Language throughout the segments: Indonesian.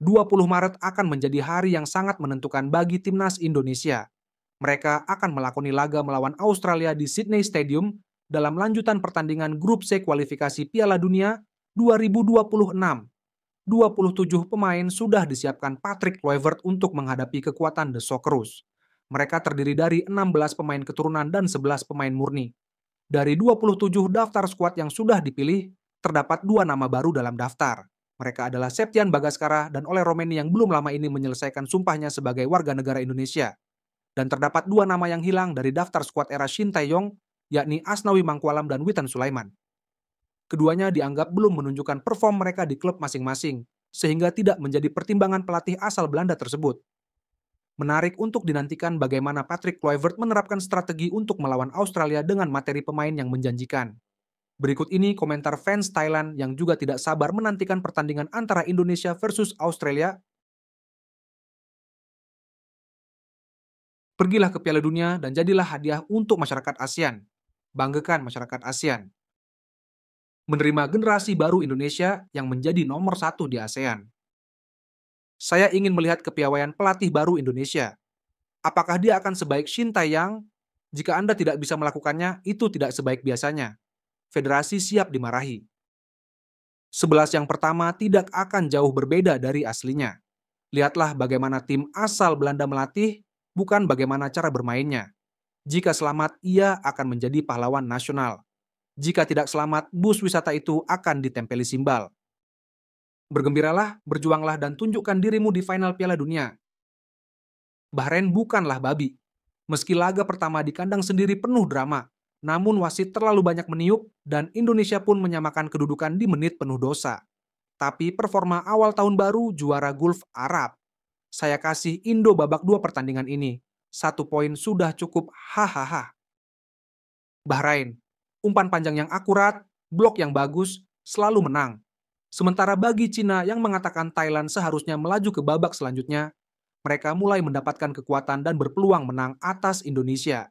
20 Maret akan menjadi hari yang sangat menentukan bagi timnas Indonesia. Mereka akan melakoni laga melawan Australia di Sydney Stadium dalam lanjutan pertandingan grup C kualifikasi Piala Dunia 2026. 27 pemain sudah disiapkan Patrick Kluivert untuk menghadapi kekuatan The Socceroos. Mereka terdiri dari 16 pemain keturunan dan 11 pemain murni. Dari 27 daftar skuad yang sudah dipilih, terdapat 2 nama baru dalam daftar. Mereka adalah Septian Bagaskara dan Ole Romeni yang belum lama ini menyelesaikan sumpahnya sebagai warga negara Indonesia. Dan terdapat 2 nama yang hilang dari daftar skuad era Shin Tae-yong, yakni Asnawi Mangkualam dan Witan Sulaiman. Keduanya dianggap belum menunjukkan perform mereka di klub masing-masing, sehingga tidak menjadi pertimbangan pelatih asal Belanda tersebut. Menarik untuk dinantikan bagaimana Patrick Kluivert menerapkan strategi untuk melawan Australia dengan materi pemain yang menjanjikan. Berikut ini komentar fans Thailand yang juga tidak sabar menantikan pertandingan antara Indonesia versus Australia. Pergilah ke Piala Dunia dan jadilah hadiah untuk masyarakat ASEAN. Banggakan masyarakat ASEAN. Menerima generasi baru Indonesia yang menjadi nomor 1 di ASEAN. Saya ingin melihat kepiawaian pelatih baru Indonesia. Apakah dia akan sebaik Shin Tae-yong? Jika Anda tidak bisa melakukannya, itu tidak sebaik biasanya. Federasi siap dimarahi. 11 yang pertama tidak akan jauh berbeda dari aslinya. Lihatlah bagaimana tim asal Belanda melatih, bukan bagaimana cara bermainnya. Jika selamat, ia akan menjadi pahlawan nasional. Jika tidak selamat, bus wisata itu akan ditempeli simbal. Bergembiralah, berjuanglah, dan tunjukkan dirimu di final Piala Dunia. Bahrain bukanlah babi. Meski laga pertama di kandang sendiri penuh drama, namun wasit terlalu banyak meniup dan Indonesia pun menyamakan kedudukan di menit penuh dosa. Tapi performa awal tahun baru juara Gulf Arab. Saya kasih Indo babak 2 pertandingan ini. 1 poin sudah cukup, hahaha. Bahrain, umpan panjang yang akurat, blok yang bagus, selalu menang. Sementara bagi Cina yang mengatakan Thailand seharusnya melaju ke babak selanjutnya, mereka mulai mendapatkan kekuatan dan berpeluang menang atas Indonesia.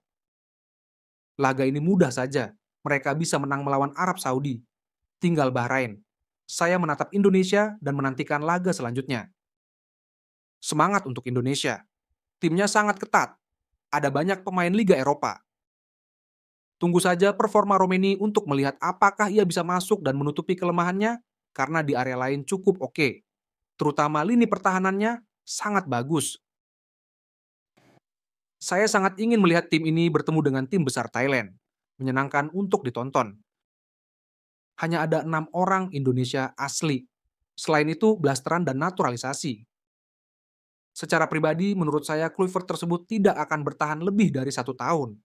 Laga ini mudah saja, mereka bisa menang melawan Arab Saudi. Tinggal Bahrain. Saya menatap Indonesia dan menantikan laga selanjutnya. Semangat untuk Indonesia. Timnya sangat ketat. Ada banyak pemain Liga Eropa. Tunggu saja performa Romeni untuk melihat apakah ia bisa masuk dan menutupi kelemahannya, karena di area lain cukup oke. Terutama lini pertahanannya sangat bagus. Saya sangat ingin melihat tim ini bertemu dengan tim besar Thailand. Menyenangkan untuk ditonton. Hanya ada 6 orang Indonesia asli. Selain itu, blasteran dan naturalisasi. Secara pribadi, menurut saya Kluivert tersebut tidak akan bertahan lebih dari 1 tahun.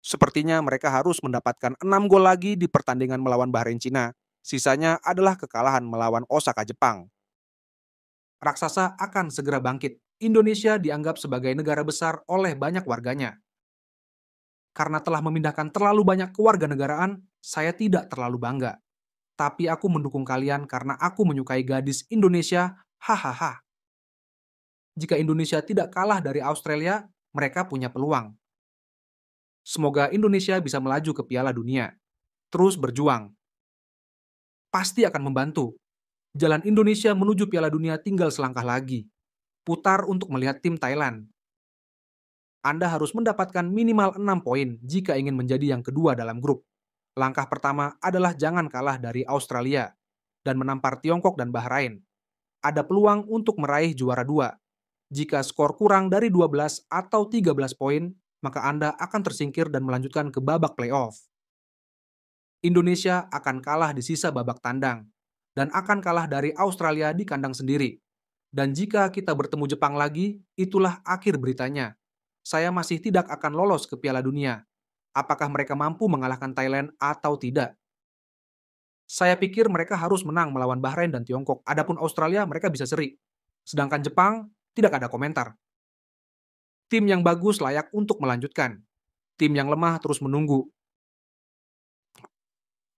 Sepertinya mereka harus mendapatkan 6 gol lagi di pertandingan melawan Bahrain Cina. Sisanya adalah kekalahan melawan Osaka Jepang. Raksasa akan segera bangkit. Indonesia dianggap sebagai negara besar oleh banyak warganya. Karena telah memindahkan terlalu banyak kewarganegaraan, saya tidak terlalu bangga. Tapi aku mendukung kalian karena aku menyukai gadis Indonesia, hahaha. Jika Indonesia tidak kalah dari Australia, mereka punya peluang. Semoga Indonesia bisa melaju ke Piala Dunia. Terus berjuang. Pasti akan membantu. Jalan Indonesia menuju Piala Dunia tinggal selangkah lagi. Putar untuk melihat tim Thailand. Anda harus mendapatkan minimal 6 poin jika ingin menjadi yang kedua dalam grup. Langkah pertama adalah jangan kalah dari Australia dan menampar Tiongkok dan Bahrain. Ada peluang untuk meraih juara 2. Jika skor kurang dari 12 atau 13 poin, maka Anda akan tersingkir dan melanjutkan ke babak playoff. Indonesia akan kalah di sisa babak tandang dan akan kalah dari Australia di kandang sendiri. Dan jika kita bertemu Jepang lagi, itulah akhir beritanya. Saya masih tidak akan lolos ke Piala Dunia. Apakah mereka mampu mengalahkan Thailand atau tidak? Saya pikir mereka harus menang melawan Bahrain dan Tiongkok. Adapun Australia, mereka bisa seri. Sedangkan Jepang, tidak ada komentar. Tim yang bagus layak untuk melanjutkan. Tim yang lemah terus menunggu.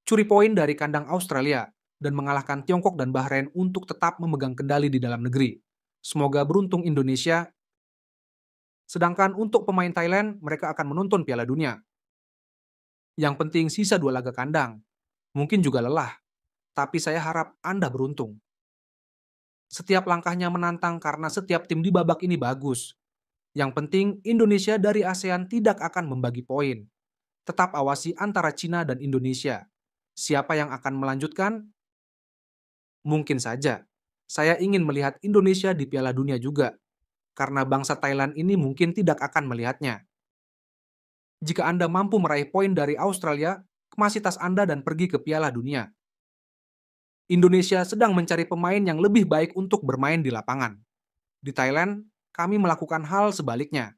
Curi poin dari kandang Australia dan mengalahkan Tiongkok dan Bahrain untuk tetap memegang kendali di dalam negeri. Semoga beruntung Indonesia. Sedangkan untuk pemain Thailand, mereka akan menonton Piala Dunia. Yang penting sisa 2 laga kandang. Mungkin juga lelah, tapi saya harap Anda beruntung. Setiap langkahnya menantang karena setiap tim di babak ini bagus. Yang penting, Indonesia dari ASEAN tidak akan membagi poin. Tetap awasi antara Cina dan Indonesia. Siapa yang akan melanjutkan? Mungkin saja. Saya ingin melihat Indonesia di Piala Dunia juga, karena bangsa Thailand ini mungkin tidak akan melihatnya. Jika Anda mampu meraih poin dari Australia, kemasi tas Anda dan pergi ke Piala Dunia. Indonesia sedang mencari pemain yang lebih baik untuk bermain di lapangan. Di Thailand, kami melakukan hal sebaliknya.